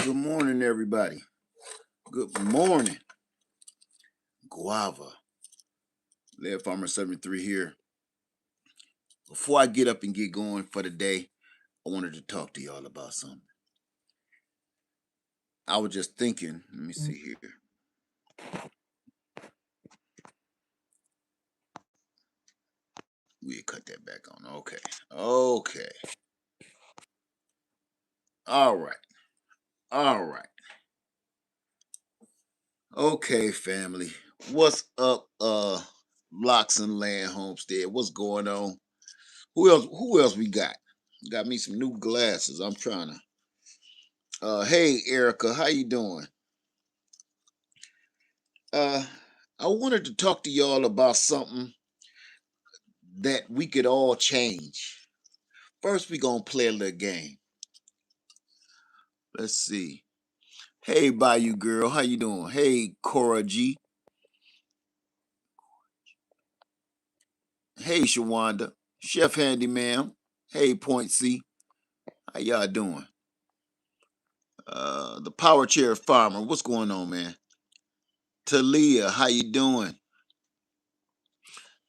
Good morning, everybody. Good morning. Guava. Lead Farmer 73 here. Before I get up and get going for the day, I wanted to talk to y'all about something. I was just thinking, let me see here. We'll cut that back on. Okay. Okay. All right. All right. Okay, family. What's up, Locks and Land Homestead? What's going on? Who else we got? Got me some new glasses. I'm trying to hey Erica, how you doing? Uh I wanted to talk to y'all about something that we could all change. First, we gonna play a little game. Let's see. Hey Bayou girl, how you doing? Hey Cora G. Hey Shawanda. Chef Handyman. Hey Point C. How y'all doing? The Power Chair Farmer, what's going on, man? Talia, how you doing?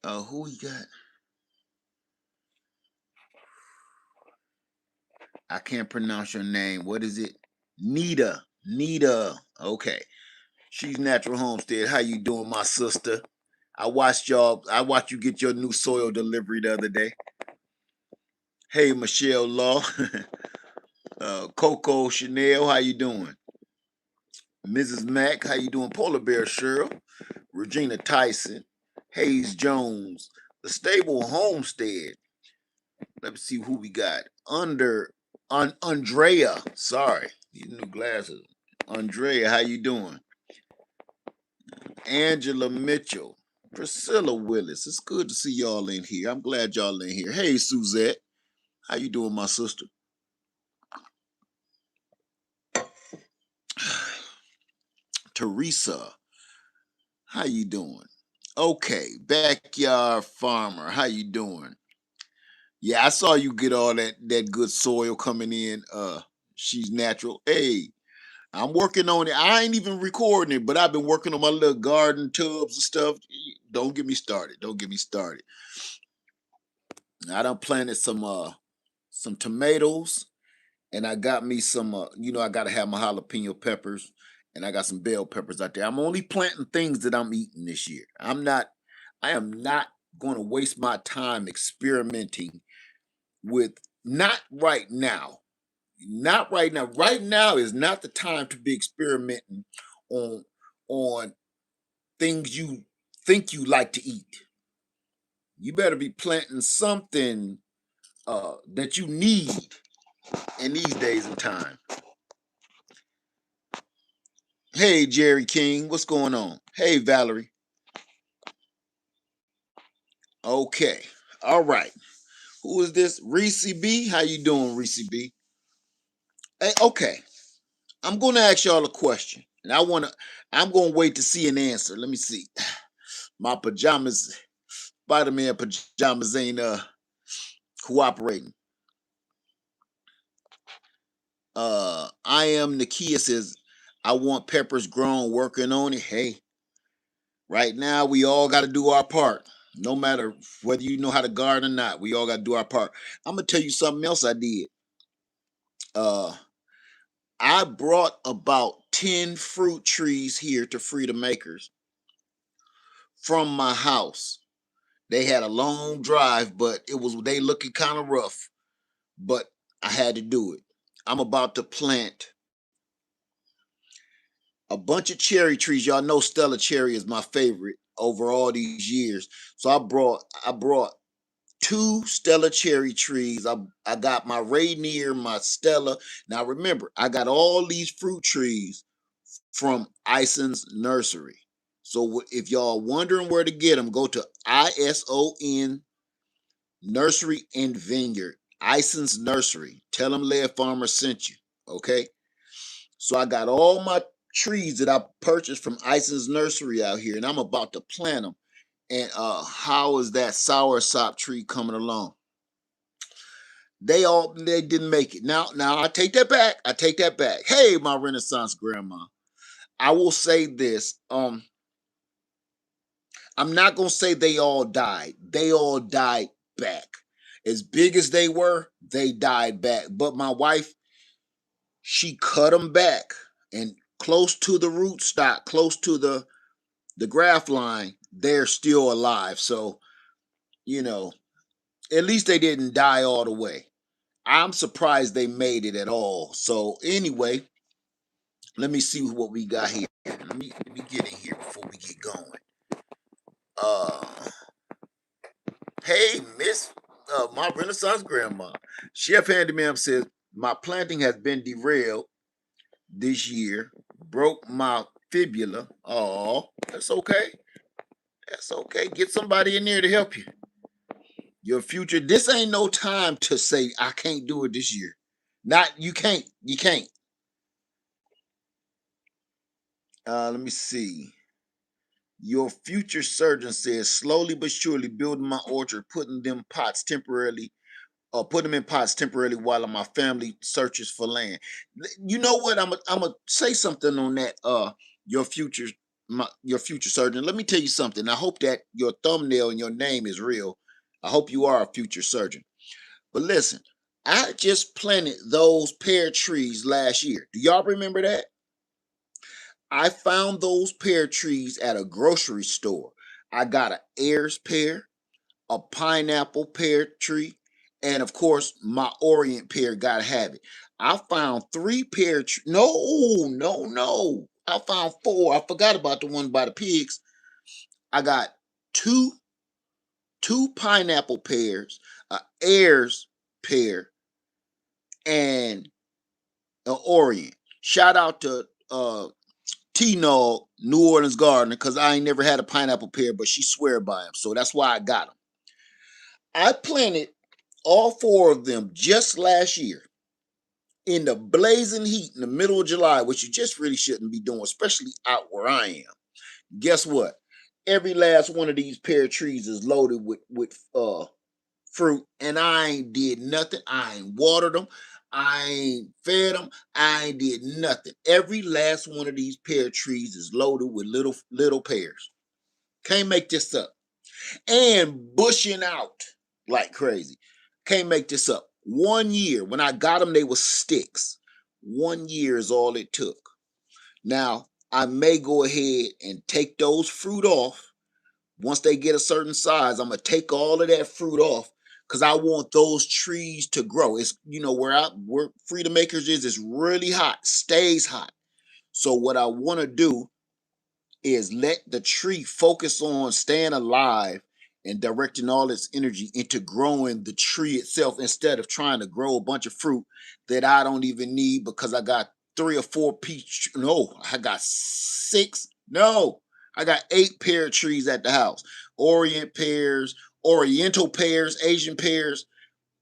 Who we got? I can't pronounce your name. What is it? Nita. Nita. Okay. She's Natural Homestead. How you doing, my sister? I watched you get your new soil delivery the other day. Hey, Michelle Law. Coco Chanel, how you doing? Mrs. Mack, how you doing? Polar Bear Cheryl. Regina Tyson. Hayes Jones. The Stable Homestead. Let me see who we got. Andrea. Sorry. These new glasses. Andrea, how you doing? Angela Mitchell. Priscilla Willis. It's good to see y'all in here. I'm glad y'all in here. Hey, Suzette. How you doing, my sister? Teresa. How you doing? Okay, Backyard Farmer. How you doing? Yeah, I saw you get all that good soil coming in. She's natural. Hey, I'm working on it. I ain't even recording it, but I've been working on my little garden tubs and stuff. Don't get me started. Don't get me started. I done planted some tomatoes, and I got me some I gotta have my jalapeno peppers, and I got some bell peppers out there. I'm only planting things that I'm eating this year. I am not gonna waste my time experimenting with not right now. Not right now. Right now is not the time to be experimenting on on things you think you like to eat. You better be planting something that you need in these days and time. Hey, Jerry King, what's going on? Hey, Valerie. Okay, all right. Who is this? Reese B. How you doing, Reese B? Hey, okay. I'm gonna ask y'all a question, and I'm gonna wait to see an answer. Let me see. My pajamas, Spider-Man pajamas ain't cooperating. I am Nakia says I want peppers grown, working on it. Hey, right now we all got to do our part. No matter whether you know how to garden or not, we all got to do our part. I'm gonna tell you something else I did. Uh, I brought about 10 fruit trees here to Freedom Acres from my house. They had a long drive, but they looking kind of rough. But I had to do it. I'm about to plant a bunch of cherry trees. Y'all know Stella cherry is my favorite over all these years. So I brought two Stella cherry trees. I got my Rainier, my Stella. Now remember, I got all these fruit trees from Ison's Nursery. So if y'all wondering where to get them, go to ISON Nursery and Vineyard. Ison's Nursery. Tell them Lead Farmer sent you. Okay. So I got all my trees that I purchased from Ison's Nursery out here, and I'm about to plant them. And how is that soursop tree coming along? They didn't make it. Now I take that back. I take that back. Hey, my Renaissance grandma. I will say this. I'm not gonna say they all died. They all died back. As big as they were, they died back. But my wife, she cut them back and close to the root stock, close to the graft line, they're still alive. So, you know, at least they didn't die all the way. I'm surprised they made it at all. So anyway, let me see what we got here. Let me get in here before we get going. Uh Hey, Miss my Renaissance grandma. Chef Handyman says my planting has been derailed this year. Broke my fibula. Oh, that's okay. That's okay. Get somebody in there to help you. Your future. This ain't no time to say I can't do it this year. Not you can't. You can't. Let me see. Your future surgeon says slowly but surely building my orchard, putting them pots temporarily put them in pots temporarily while my family searches for land. You know what? I'm gonna say something on that. Your future, your future surgeon. Let me tell you something. I hope that your thumbnail and your name is real. I hope you are a future surgeon. But listen, I just planted those pear trees last year. Do y'all remember that? I found those pear trees at a grocery store. I got an Ayers pear, a pineapple pear tree, and of course, my Orient pear gotta have it. I found three pear trees. No, no, no. I found four. I forgot about the one by the pigs. I got two two pineapple pears, a Ayers pear, and an Orient. Shout out to T Nog, New Orleans Gardener, because I ain't never had a pineapple pear, but she swear by him. So that's why I got them. I planted all four of them just last year in the blazing heat in the middle of July, which you just really shouldn't be doing, especially out where I am. Guess what? Every last one of these pear trees is loaded with fruit, and I ain't did nothing. I ain't watered them. I ain't fed them. I ain't did nothing. Every last one of these pear trees is loaded with little pears. Can't make this up. And bushing out like crazy. Can't make this up. 1 year, when I got them, they were sticks. 1 year is all it took. Now, I may go ahead and take those fruit off. Once they get a certain size, I'm gonna take all of that fruit off because I want those trees to grow. It's where Freedom Makers is, it's really hot, stays hot. So what I want to do is let the tree focus on staying alive and directing all its energy into growing the tree itself instead of trying to grow a bunch of fruit that I don't even need because I got three or four peach. No, I got six. No, I got 8 pear trees at the house. Orient pears, Oriental pears, Asian pears.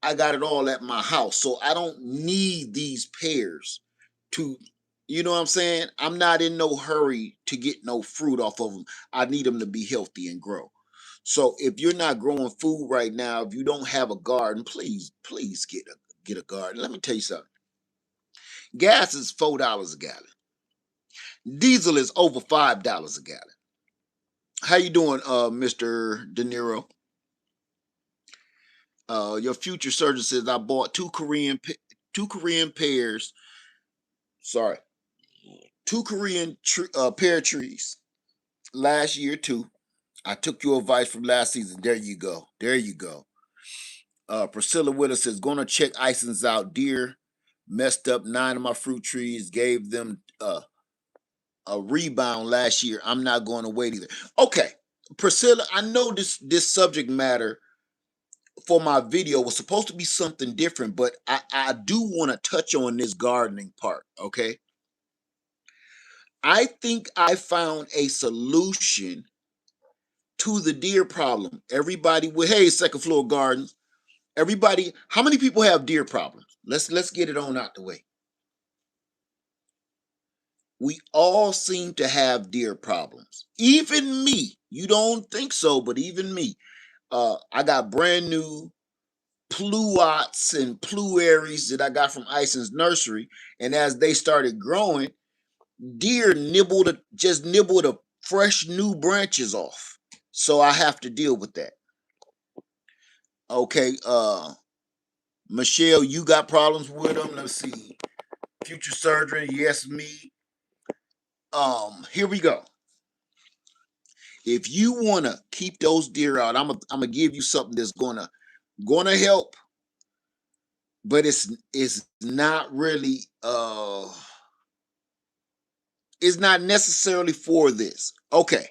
I got it all at my house. So I don't need these pears to, you know what I'm saying? I'm not in no hurry to get no fruit off of them. I need them to be healthy and grow. So if you're not growing food right now, if you don't have a garden, please get a garden. Let me tell you something. Gas is $4 a gallon. Diesel is over $5 a gallon. How you doing, Mr. De Niro? Your future surgeon says I bought two Korean pears. Sorry, two pear trees last year too. I took your advice from last season. There you go. There you go. Priscilla Willis says gonna check icings out. Deer messed up 9 of my fruit trees. Gave them a rebound last year. I'm not going to wait either. Okay, Priscilla, I know this subject matter for my video was supposed to be something different, but I do want to touch on this gardening part. Okay, I think I found a solution to the deer problem. Everybody with hey second floor gardens. Everybody, how many people have deer problems? Let's get it on out the way. We all seem to have deer problems. Even me. You don't think so, but even me. I got brand new pluots and pluaries that I got from Ison's nursery. And as they started growing, deer nibble the fresh new branches off. So I have to deal with that. Okay, Michelle, you got problems with them? Let's see. Future surgery, yes, me. Here we go. If you wanna keep those deer out, I'm gonna give you something that's gonna help, but it's not really it's not necessarily for this. Okay,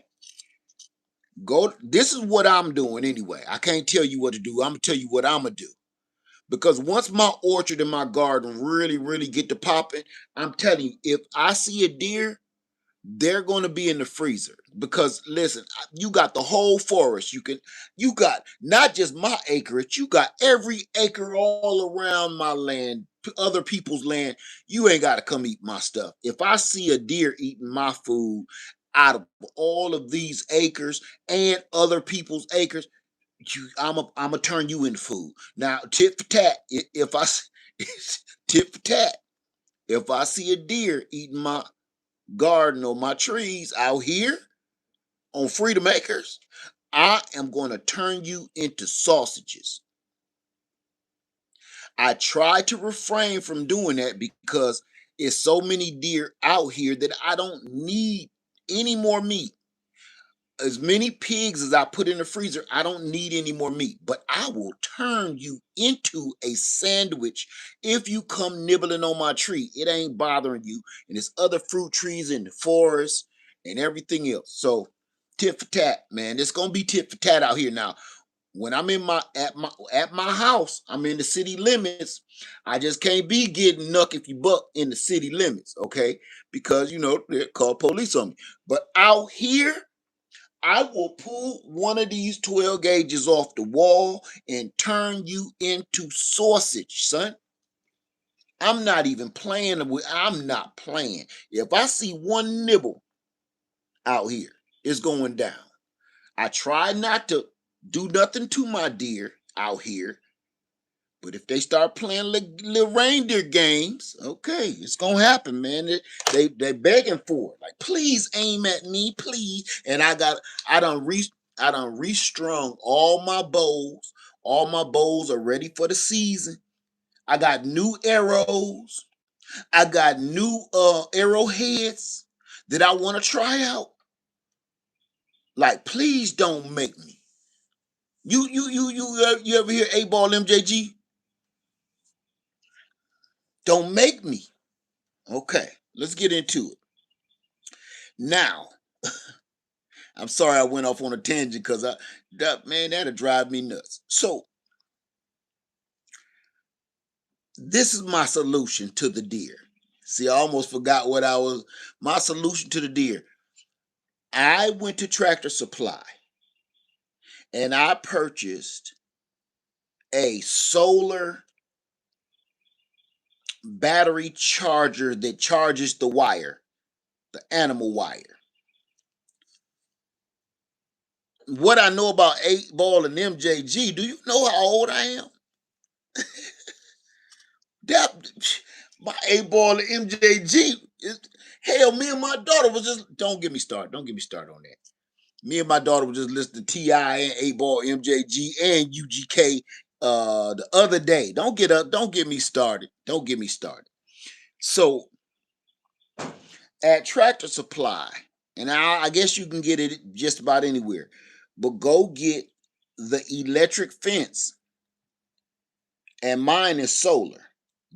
go. This is what I'm doing anyway. I can't tell you what to do. I'm gonna tell you what I'm gonna do. Because once my orchard and my garden really get to popping, I'm telling you, if I see a deer, they're going to be in the freezer. Because listen, you got the whole forest. You got not just my acreage, you got every acre all around my land, other people's land. You ain't got to come eat my stuff. If I see a deer eating my food out of all of these acres and other people's acres, I'm gonna turn you into food. Now, tit for tat. If I tit for tat, if I see a deer eating my garden or my trees out here on Freedom Acres, I am going to turn you into sausages. I try to refrain from doing that because it's so many deer out here that I don't need any more meat. As many pigs as I put in the freezer, I don't need any more meat. But I will turn you into a sandwich if you come nibbling on my tree. It ain't bothering you. And there's other fruit trees in the forest and everything else. So tit for tat, man. It's gonna be tit for tat out here now. When I'm in my house, I'm in the city limits. I just can't be getting nuck if you buck in the city limits, okay? Because they call police on me. But out here, I will pull one of these 12 gauges off the wall and turn you into sausage, son. I'm not even playing with, I'm not playing. If I see one nibble out here, it's going down. I try not to do nothing to my deer out here, but if they start playing little reindeer games, okay, it's gonna happen, man. They begging for it. Like, please aim at me, please. And I done re I done restrung all my bows. All my bows are ready for the season. I got new arrows. I got new arrowheads that I want to try out. Like, please don't make me. You ever hear 8 Ball MJG? Don't make me. Okay, let's get into it. Now, I'm sorry I went off on a tangent because man, that'll drive me nuts. So, this is my solution to the deer. See, I almost forgot what I was. My solution to the deer. I went to Tractor Supply and I purchased a solar battery charger that charges the wire, the animal wire. What I know about 8 Ball and MJG, do you know how old I am? That my 8 Ball and MJG is, hell, me and my daughter was just, don't get me started. Don't get me started on that. Me and my daughter was just listening to T.I. and 8 Ball, MJG, and UGK the other day. Don't get me started. Don't get me started. So at Tractor Supply, and I guess you can get it just about anywhere, but go get the electric fence, and mine is solar.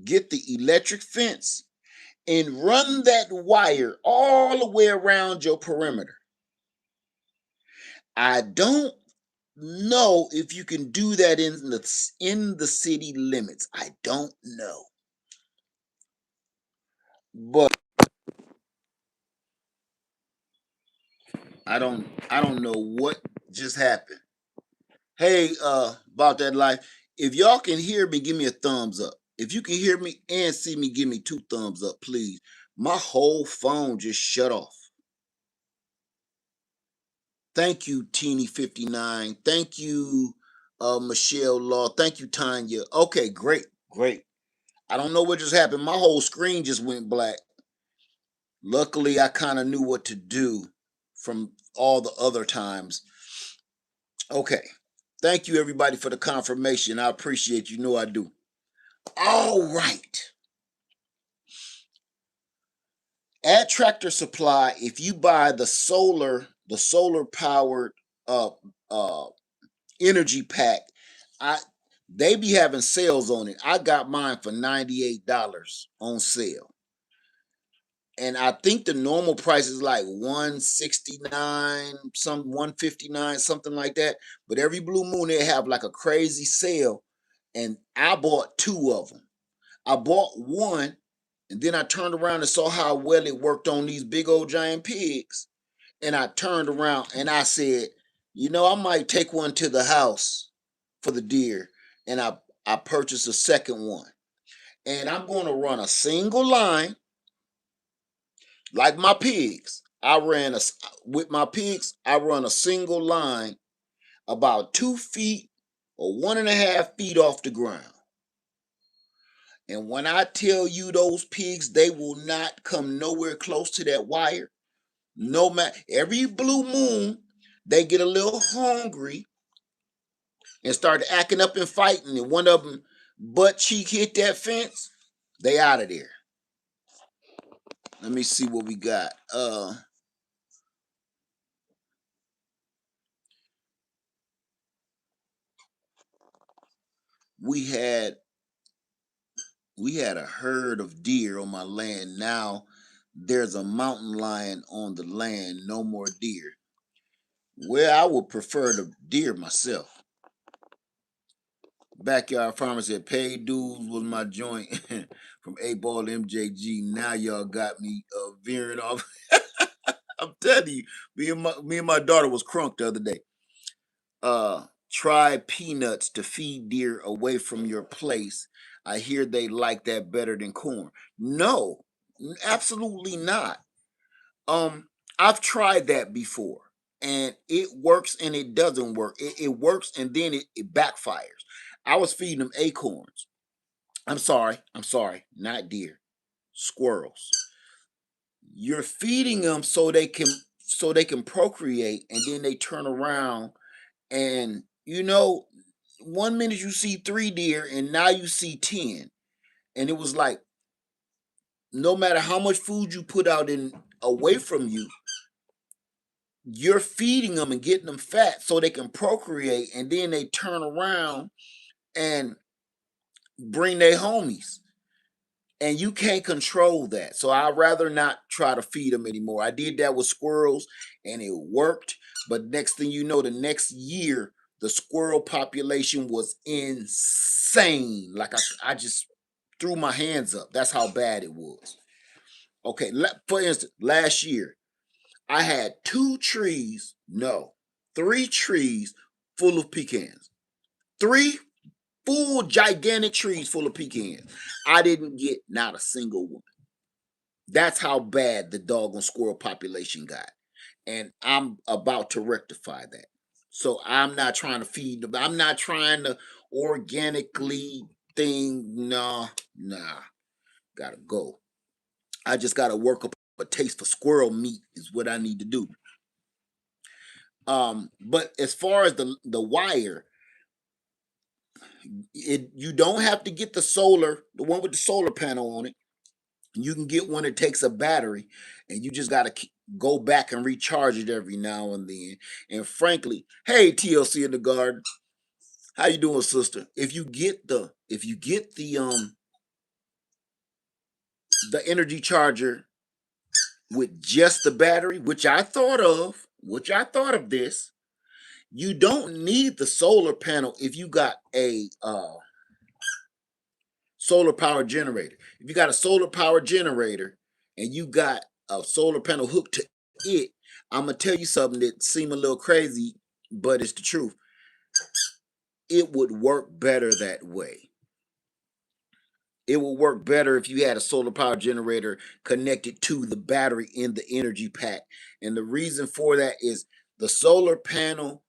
Get the electric fence and run that wire all the way around your perimeter. I don't know if you can do that in the city limits. I don't know. But I don't know what just happened. Hey, about that life. If y'all can hear me, give me a thumbs up. If you can hear me and see me, give me 2 thumbs up, please. My whole phone just shut off. Thank you, Teeny59. Thank you, Michelle Law. Thank you, Tanya. Okay, great, great. I don't know what just happened. My whole screen just went black. Luckily, I kind of knew what to do from all the other times. Okay. Thank you, everybody, for the confirmation. I appreciate you. Know I do. All right. At Tractor Supply, if you buy the solar powered uh uh energy pack, I they be having sales on it. I got mine for $98 on sale. And I think the normal price is like 169, some 159, something like that. But every blue moon they have like a crazy sale. And I bought two of them. I bought one, and then I turned around and saw how well it worked on these big old giant pigs. And I turned around and I said, I might take one to the house for the deer. And I purchased a second one. And I'm going to run a single line like my pigs. With my pigs, I run a single line about 2 feet or 1.5 feet off the ground. And when I tell you those pigs, they will not come nowhere close to that wire. No matter every blue moon, they get a little hungry and start acting up and fighting. And one of them butt cheek hit that fence, they out of there. Let me see what we got. We had we had a herd of deer on my land. Now there's a mountain lion on the land. No more deer. Well, I would prefer the deer myself. Backyard Farmer said paid dues was my joint from 8 Ball MJG. Now y'all got me veering off. I'm telling you, me and my daughter was crunk the other day. Try peanuts to feed deer away from your place. I hear they like that better than corn. No, absolutely not. Um, I've tried that before, and it works and it doesn't work. It works and then it backfires. I was feeding them acorns. I'm sorry, not deer, squirrels. You're feeding them so they can procreate, and then they turn around and 1 minute you see 3 deer and now you see 10. And it was like no matter how much food you put out in away from you, you're feeding them and getting them fat so they can procreate, and then they turn around and bring their homies. And you can't control that. So I'd rather not try to feed them anymore. I did that with squirrels and it worked. But next thing you know, the next year, the squirrel population was insane. Like I just threw my hands up. That's how bad it was. Okay, for instance, last year, I had 2 trees, no, 3 trees full of pecans. Three full gigantic trees full of pecans. I didn't get not a single one. That's how bad the doggone squirrel population got. And I'm about to rectify that. So I'm not trying to feed them. I'm not trying to organically thing. Nah. Gotta go. I just gotta work up a taste for squirrel meat is what I need to do. But as far as the wire, you don't have to get the one with the solar panel on it. You can get one that takes a battery, and you just got to go back and recharge it every now and then. And frankly, hey TLC in the garden, how you doing, sister? If you get the energy charger with just the battery, which I thought of this, you don't need the solar panel if you got a solar power generator. If you got a solar power generator and you got a solar panel hooked to it, I'm gonna tell you something that seems a little crazy, but it's the truth. It would work better that way. It would work better if you had a solar power generator connected to the battery in the energy pack. And the reason for that is the solar panel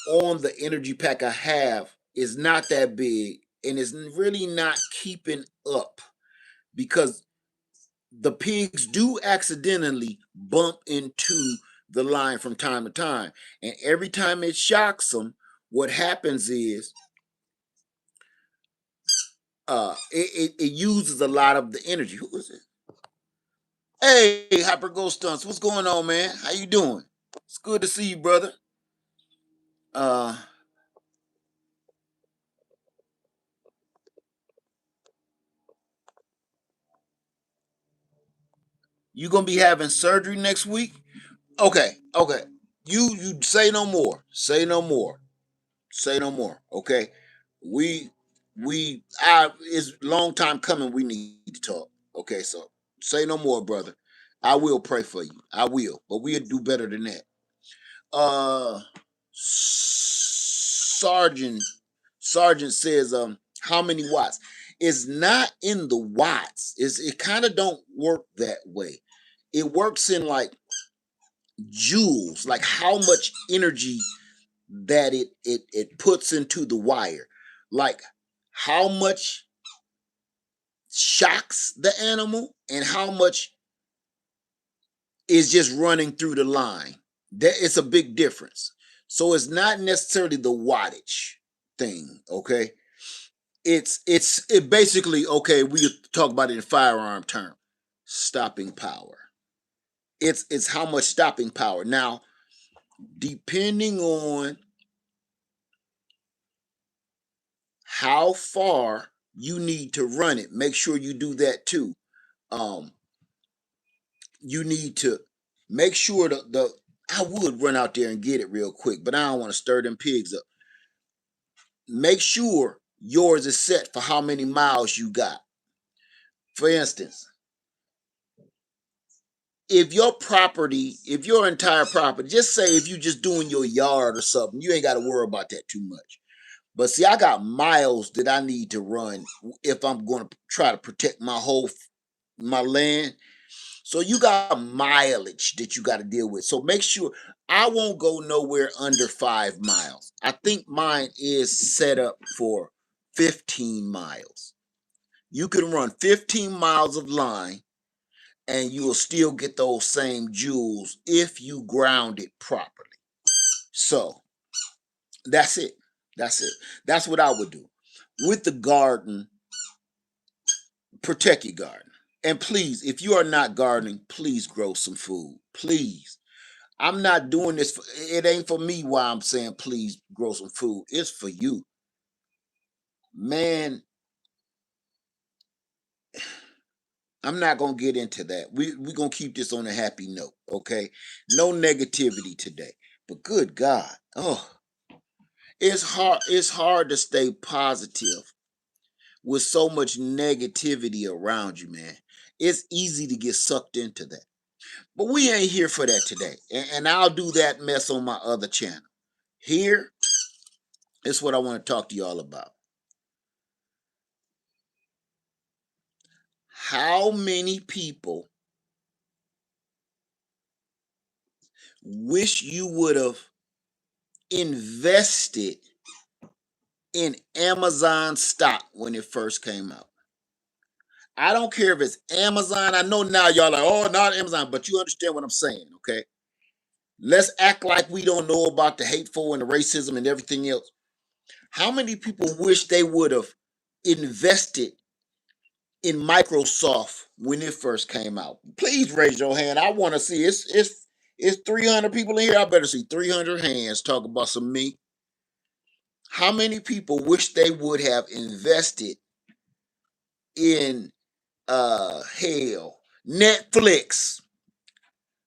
on the energy pack I have is not that big and is really not keeping up because the pigs do accidentally bump into the line from time to time. And every time it shocks them, what happens is it uses a lot of the energy. Who is it? Hey, Hyper Ghost Stunts, what's going on, man? How you doing? It's good to see you, brother. Uh, you gonna be having surgery next week? Okay, okay. You say no more. Say no more. Say no more. Okay. We I it's long time coming. We need to talk. Okay, so say no more, brother. I will pray for you. I will, but we'll do better than that. Uh, Sergeant Sergeant says, how many watts? It's not in the watts. It kind of don't work that way. It works in like joules, like how much energy that it puts into the wire, like how much shocks the animal and how much is just running through the line. That it's a big difference. So it's not necessarily the wattage thing, okay? It basically, okay, we talk about it in firearm term, stopping power. It's how much stopping power. Now, depending on how far you need to run it, make sure you do that too. Um, you need to make sure the I would run out there and get it real quick, but I don't want to stir them pigs up. Make sure yours is set for how many miles you got. For instance, if your entire property, just say if you just doing your yard or something, you ain't got to worry about that too much. But see, I got miles that I need to run if I'm going to try to protect my land. So you got mileage that you got to deal with. So make sure I won't go nowhere under 5 miles. I think mine is set up for 15 miles. You can run 15 miles of line and you will still get those same joules if you ground it properly. So that's it. That's it. That's what I would do. With the garden, protect your garden. And please, if you are not gardening, please grow some food. Please. I'm not doing this. It ain't for me why I'm saying please grow some food. It's for you. Man, I'm not going to get into that. We're going to keep this on a happy note, okay? No negativity today. But good God. Oh, it's hard to stay positive with so much negativity around you, man. It's easy to get sucked into that. But we ain't here for that today. And I'll do that mess on my other channel. Here is what I want to talk to y'all about. How many people wish you would have invested in Amazon stock when it first came out? I don't care if it's Amazon. I know now y'all like, oh, not Amazon, but you understand what I'm saying, okay? Let's act like we don't know about the hateful and the racism and everything else. How many people wish they would have invested in Microsoft when it first came out? Please raise your hand. I want to see. It's 300 people in here. I better see 300 hands talk about some me. How many people wish they would have invested in hell Netflix?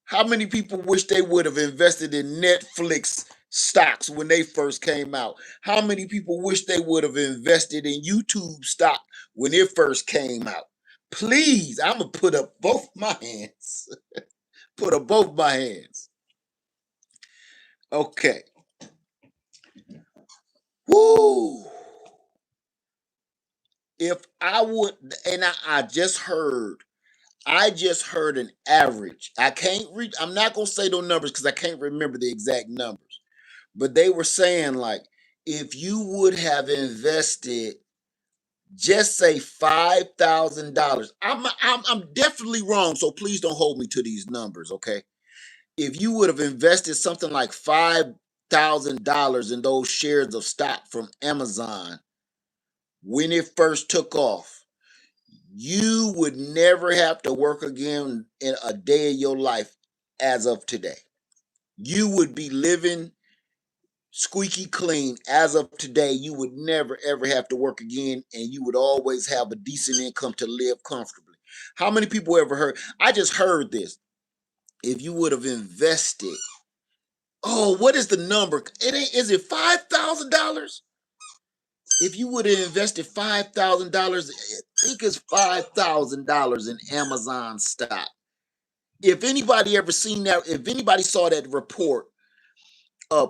How many people wish they would have invested in Netflix stocks when they first came out? How many people wish they would have invested in YouTube stock when it first came out? Please, I'm gonna put up both my hands. Put up both my hands. Okay. Woo. If I would, and I just heard an average. I can't read. I'm not gonna say those numbers because I can't remember the exact numbers. But they were saying like if you would have invested just say $5,000. I'm definitely wrong, so please don't hold me to these numbers, okay? If you would have invested something like $5,000 in those shares of stock from Amazon when it first took off, you would never have to work again in a day of your life as of today. You would be living squeaky clean as of today. You would never ever have to work again, and you would always have a decent income to live comfortably. How many people ever heard? I just heard this. If you would have invested, oh, what is the number? It ain't. Is it $5,000? If you would have invested $5,000, I think it's $5,000 in Amazon stock. If anybody ever seen that, if anybody saw that report,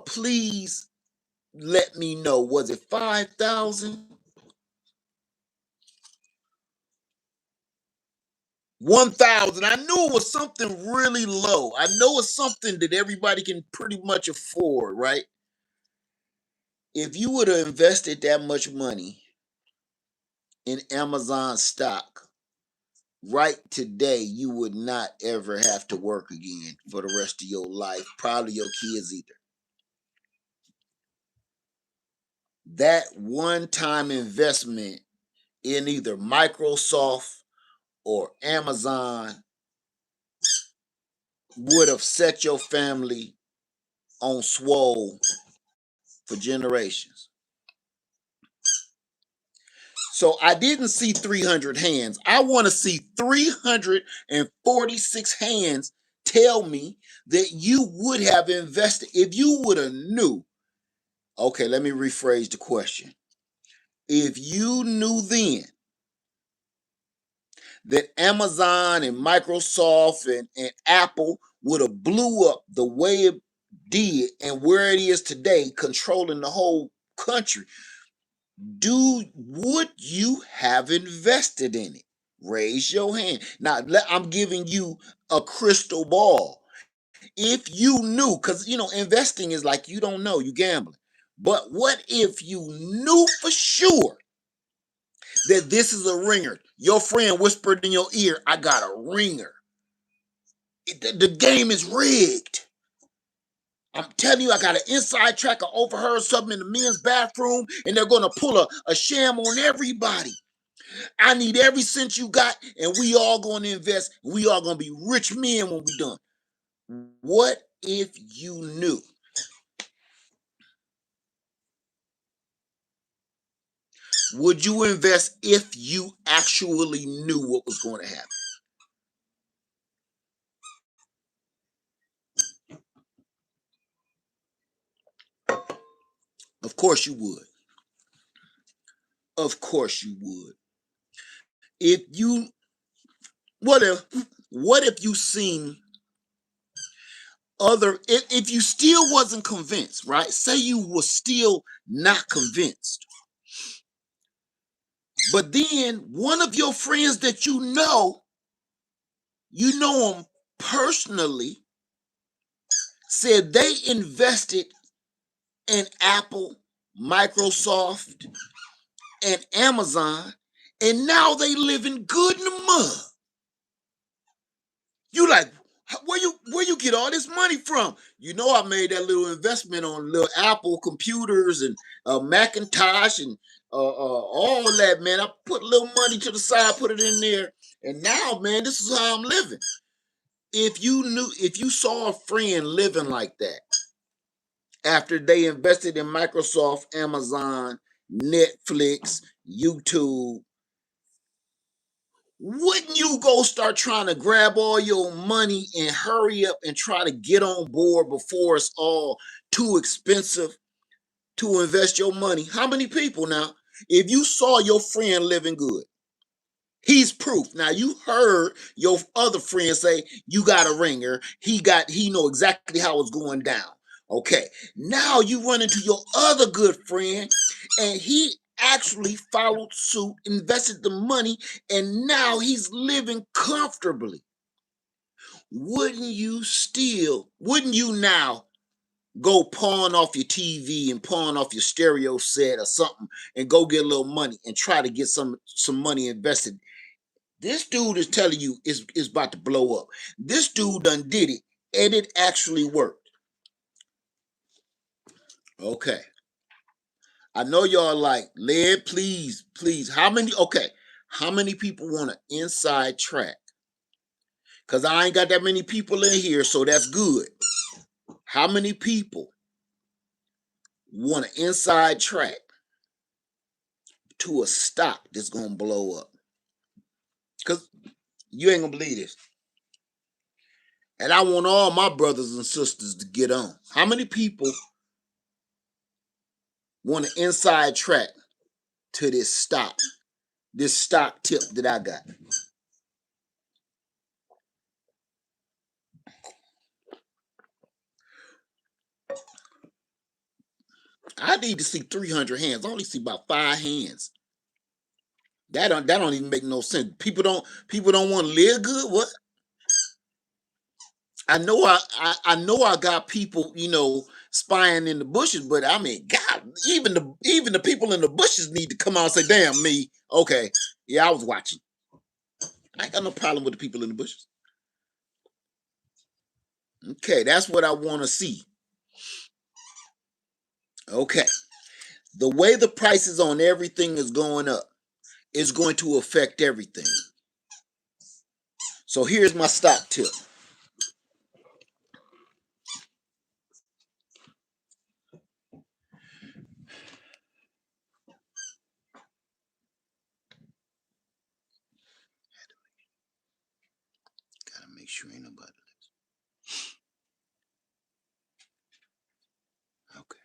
please let me know. Was it 5,000? 1,000. I knew it was something really low. I know it's something that everybody can pretty much afford, right? If you would have invested that much money in Amazon stock right today, you would not ever have to work again for the rest of your life. Probably your kids either. That one time investment in either Microsoft or Amazon would have set your family on swole for generations. So I didn't see 300 hands. I want to see 346 hands tell me that you would have invested if you would have knew. Okay, let me rephrase the question. If you knew then that Amazon and Microsoft and Apple would have blew up the way it did and where it is today, controlling the whole country, would you have invested in it? Raise your hand. Now, I'm giving you a crystal ball. If you knew, because investing is like you don't know, you gambling. But what if you knew for sure that this is a ringer? Your friend whispered in your ear, I got a ringer. The game is rigged. I'm telling you, I got an inside track. I overheard something in the men's bathroom, and they're going to pull a sham on everybody. I need every cent you got, and we all going to invest. We all going to be rich men when we done. What if you knew? Would you invest if you actually knew what was going to happen? Of course you would. Of course you would. If you what if you seen if you still wasn't convinced, right? Say you were still not convinced. But then one of your friends that you know them personally, said they invested in Apple, Microsoft, and Amazon, and now they living good in the mud. You like, where you get all this money from? I made that little investment on little Apple computers and Macintosh and all that, man. I put a little money to the side, put it in there, and now, man, this is how I'm living. If you saw a friend living like that after they invested in Microsoft, Amazon, Netflix, YouTube, wouldn't you go start trying to grab all your money and hurry up and try to get on board before it's all too expensive to invest your money? How many people now? If you saw your friend living good, he's proof. Now you heard your other friend say you got a ringer. He know exactly how it's going down. Okay. Now you run into your other good friend and he actually followed suit, invested the money, and now he's living comfortably. Wouldn't you now go pawn off your TV and pawn off your stereo set or something and go get a little money and try to get some money invested. This dude is telling you is about to blow up. This dude done did it and it actually worked. Okay. I know y'all like, Led, please, please. How many? Okay. How many people want an inside track? Because I ain't got that many people in here, so that's good. How many people want an inside track to a stock that's going to blow up? Because you ain't going to believe this. And I want all my brothers and sisters to get on. How many people want an inside track to this stock tip that I got? I need to see 300 hands. I only see about 5 hands. That don't even make no sense. People don't want to live good. What? I know I got people, spying in the bushes, but I mean, God, even the people in the bushes need to come out and say, "Damn me, okay, yeah, I was watching." I ain't got no problem with the people in the bushes. Okay, that's what I want to see. Okay, the way the prices on everything is going up is going to affect everything. So here's my stock tip. Gotta make sure ain't nobody. Okay.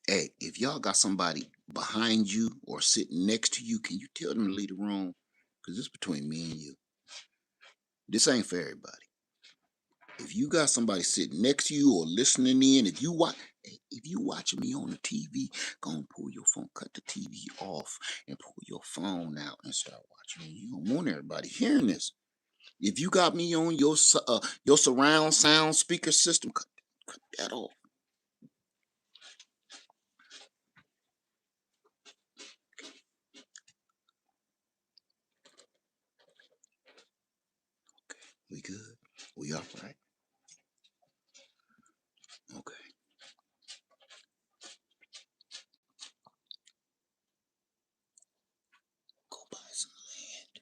Hey, if y'all got somebody behind you or sitting next to you, can you tell them to leave the room? Because it's between me and you. This ain't for everybody. If you got somebody sitting next to you or listening in, if you watching me on the TV, go and pull your phone, cut the TV off, and pull your phone out and start watching me. You don't want everybody hearing this. If you got me on your surround sound speaker system, cut that off. We good? We all right? Okay. Go buy some land.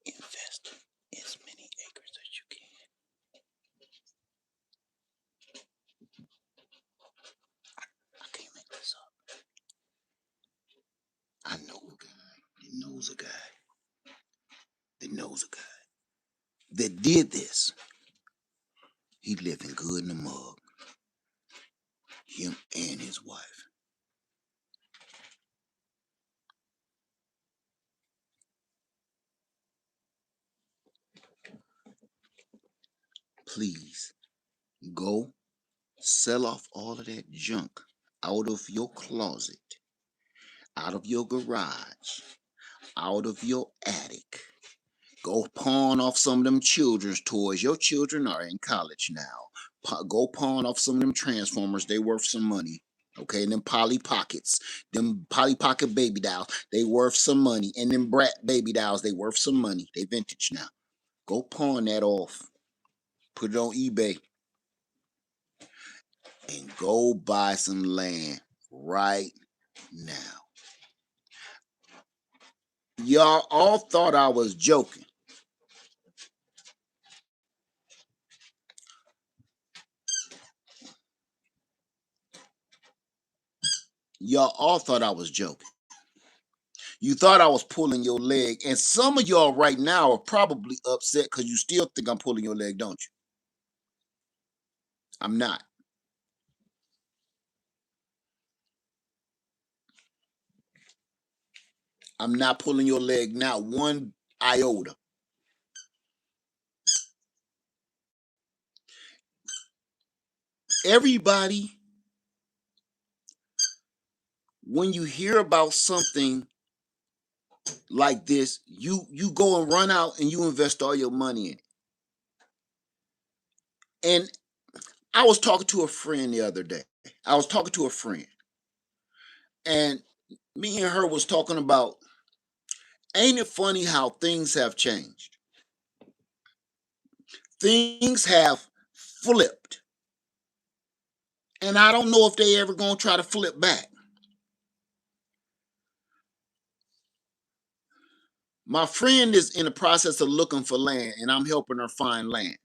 Invest in as many acres as you can. I can't make this up. I know a guy that knows a guy that knows a guy that did this. He living good in the mug. Him and his wife. Please go sell off all of that junk out of your closet, out of your garage, out of your attic. Go pawn off some of them children's toys. Your children are in college now. Go pawn off some of them Transformers. They worth some money. Okay, and them Polly Pockets, them Polly Pocket baby dolls, they worth some money. And them Brat baby dolls, they worth some money. They vintage now. Go pawn that off. Put it on eBay and go buy some land right now. Y'all all thought I was joking. Y'all all thought I was joking. You thought I was pulling your leg, and some of y'all right now are probably upset because you still think I'm pulling your leg, don't you? I'm not. I'm not pulling your leg, not one iota. Everybody, when you hear about something like this, you go and run out and you invest all your money in it. And I was talking to a friend the other day. I was talking to a friend, and me and her was talking about, ain't it funny how things have changed? Things have flipped, and I don't know if they ever gonna try to flip back. My friend is in the process of looking for land, and I'm helping her find land.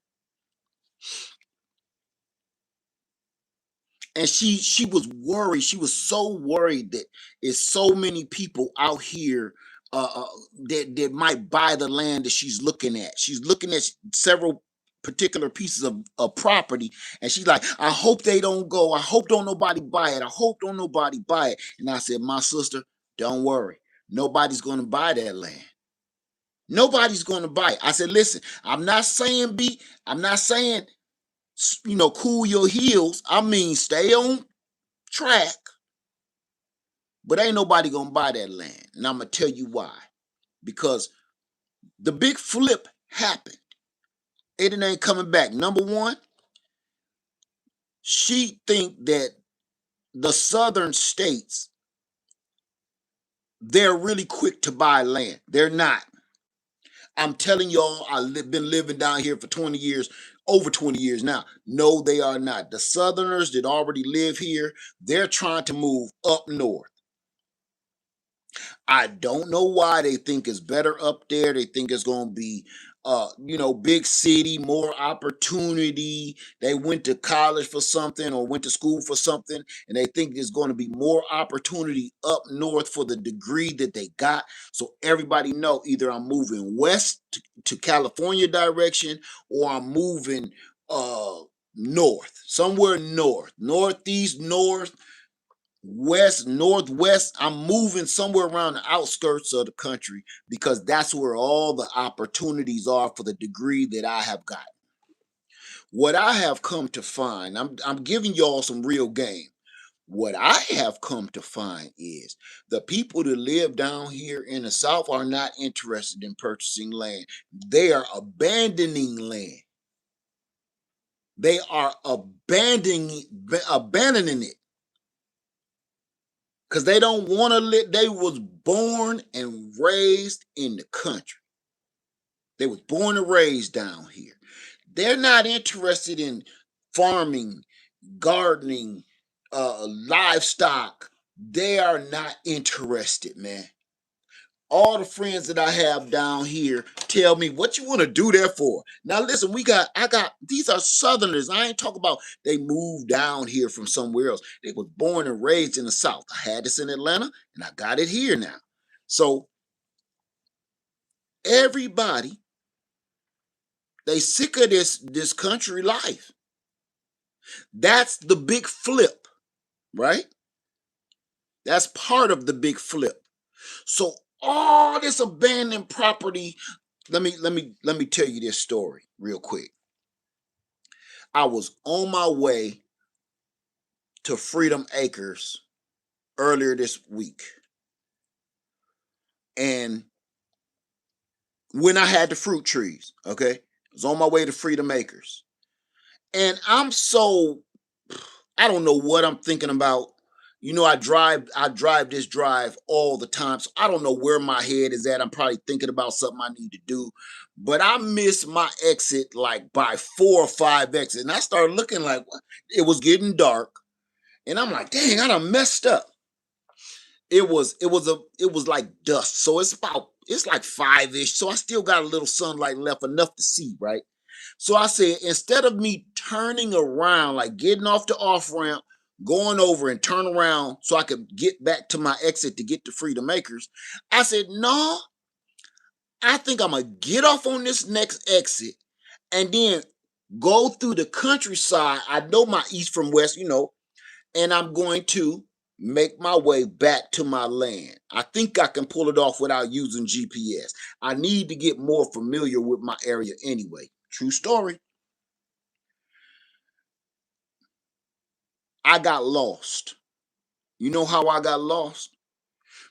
And she was worried. She was so worried that it's so many people out here that might buy the land that she's looking at. She's looking at several particular pieces of property, and she's like, I hope they don't go. I hope don't nobody buy it. I hope don't nobody buy it. And I said, my sister, don't worry. Nobody's going to buy that land. Nobody's going to buy it. I said, listen, I'm not saying, cool your heels. I mean, stay on track, but ain't nobody gonna buy that land. And I'm gonna tell you why. Because the big flip happened. It ain't coming back. Number one, she think that the southern states, they're really quick to buy land. They're not. I'm telling y'all, I've been living down here for 20 years, over 20 years now. No, they are not. The southerners that already live here, they're trying to move up north. I don't know why they think it's better up there. They think it's going to be, big city, more opportunity. They went to college for something or went to school for something, and they think there's going to be more opportunity up north for the degree that they got. So everybody know either I'm moving west to California direction, or I'm moving north, somewhere north, northeast, north, west, northwest. I'm moving somewhere around the outskirts of the country because that's where all the opportunities are for the degree that I have got. What I have come to find, I'm giving y'all some real game. What I have come to find is the people that live down here in the South are not interested in purchasing land. They are abandoning land. They are abandoning it because they don't want to live. They was born and raised in the country. They was born and raised down here. They're not interested in farming, gardening, livestock. They are not interested, man. All the friends that I have down here tell me, what you want to do there for? Now listen, these are southerners. I ain't talking about they moved down here from somewhere else. They was born and raised in the South. I had this in Atlanta and I got it here now. So everybody, they sick of this country life. That's the big flip, right? That's part of the big flip. So all this abandoned property, let me tell you this story real quick. I was on my way to Freedom Acres earlier this week. And when I had the fruit trees, okay, I was on my way to Freedom Acres. And I don't know what I'm thinking about. I drive this drive all the time. So I don't know where my head is at. I'm probably thinking about something I need to do. But I missed my exit like by 4 or 5 exits. And I started looking like it was getting dark. And I'm like, dang, I done messed up. It was like dusk. So it's like 5-ish. So I still got a little sunlight left, enough to see, right? So I said, instead of me turning around, like getting off the off ramp, going over and turn around so I could get back to my exit to get to Freedom Acres, I said, no, I think I'm gonna get off on this next exit and then go through the countryside. I know my east from west, and I'm going to make my way back to my land. I think I can pull it off without using GPS. I need to get more familiar with my area anyway. True story. I got lost. You know how I got lost?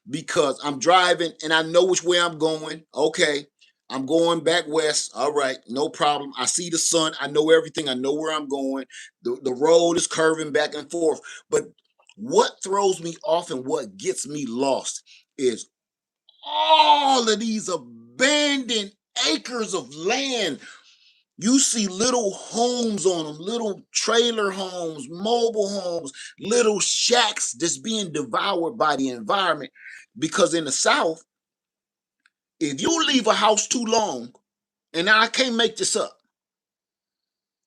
Because I'm driving and I know which way I'm going. Okay. I'm going back west. All right, no problem. I see the sun. I know everything. I know where I'm going. The road is curving back and forth. But what throws me off and what gets me lost is all of these abandoned acres of land. You see little homes on them, little trailer homes, mobile homes, little shacks that's being devoured by the environment. Because in the South, if you leave a house too long, and I can't make this up,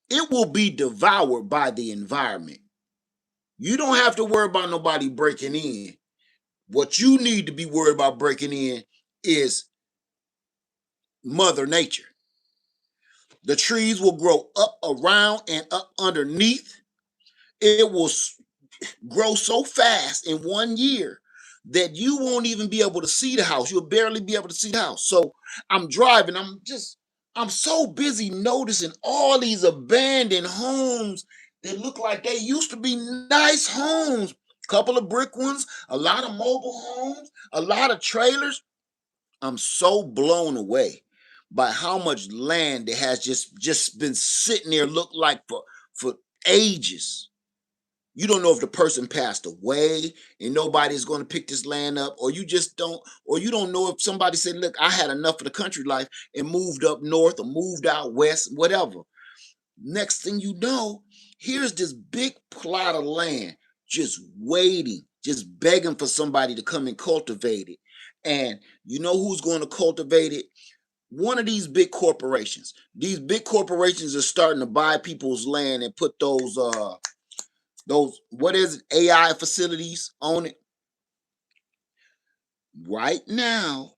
it will be devoured by the environment. You don't have to worry about nobody breaking in. What you need to be worried about breaking in is Mother Nature. The trees will grow up around and up underneath. It will grow so fast in 1 year that you won't even be able to see the house. You'll barely be able to see the house. So I'm driving. I'm so busy noticing all these abandoned homes that look like they used to be nice homes. Couple of brick ones, a lot of mobile homes, a lot of trailers. I'm so blown away by how much land that has just been sitting there look like for ages. You don't know if the person passed away and nobody's going to pick this land up, or you just don't, or you don't know if somebody said, look, I had enough of the country life and moved up north or moved out west, whatever. Next thing you know, here's this big plot of land just waiting, just begging for somebody to come and cultivate it. And you know who's going to cultivate it? One of these big corporations. These big corporations are starting to buy people's land and put those what is it, AI facilities on it. Right now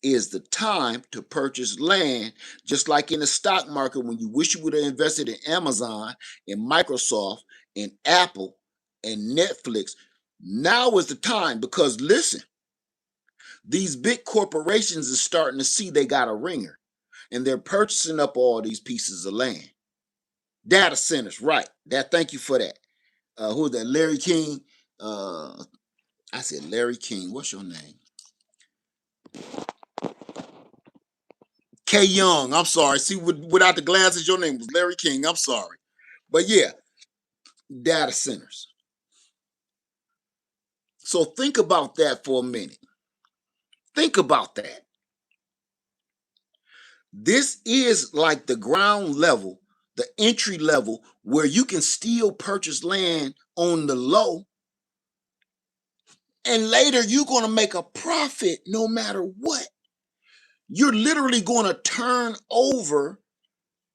is the time to purchase land, just like in the stock market when you wish you would have invested in Amazon and Microsoft and Apple and Netflix. Now is the time, because listen, these big corporations are starting to see they got a ringer, and they're purchasing up all these pieces of land. Data centers, right? That, thank you for that. Who is that? Larry King. Uh, I said Larry King. What's your name? K Young. I'm sorry. See, without the glasses, your name was Larry King. I'm sorry. But yeah, data centers. So think about that for a minute. Think about that. This is like the ground level, the entry level, where you can still purchase land on the low. And later you're going to make a profit no matter what. You're literally going to turn over.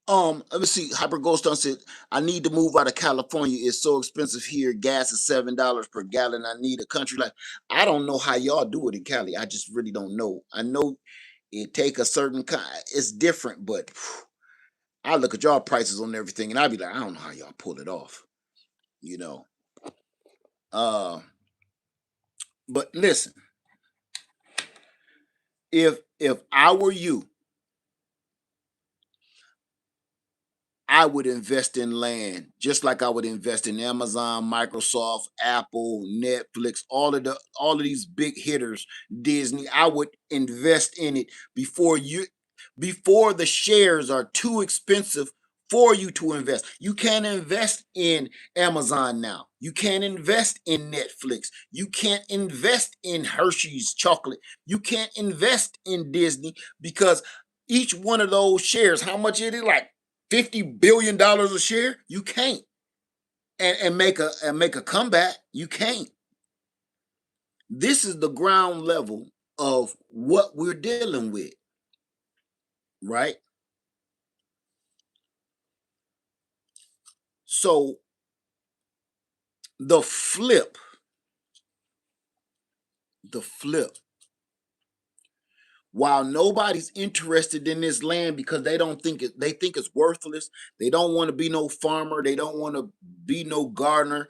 Let me see. Hyper Goldstone said, I need to move out of California. It's so expensive here. Gas is $7 per gallon. I need a country life. I don't know how y'all do it in Cali. I just really don't know. I know it take a certain kind. It's different, but I look at y'all prices on everything and I be like, I don't know how y'all pull it off. You know. Uh, but listen, if I were you, I would invest in land just like I would invest in Amazon, Microsoft, Apple, Netflix, all of these big hitters, Disney. I would invest in it before the shares are too expensive for you to invest. You can't invest in Amazon now. You can't invest in Netflix. You can't invest in Hershey's chocolate. You can't invest in Disney, because each one of those shares, how much it is, like $50 billion a share. You can't, and make a comeback. You can't. This is the ground level of what we're dealing with, right? So the flip, the flip. While nobody's interested in this land because they think it's worthless. They don't want to be no farmer. They don't want to be no gardener.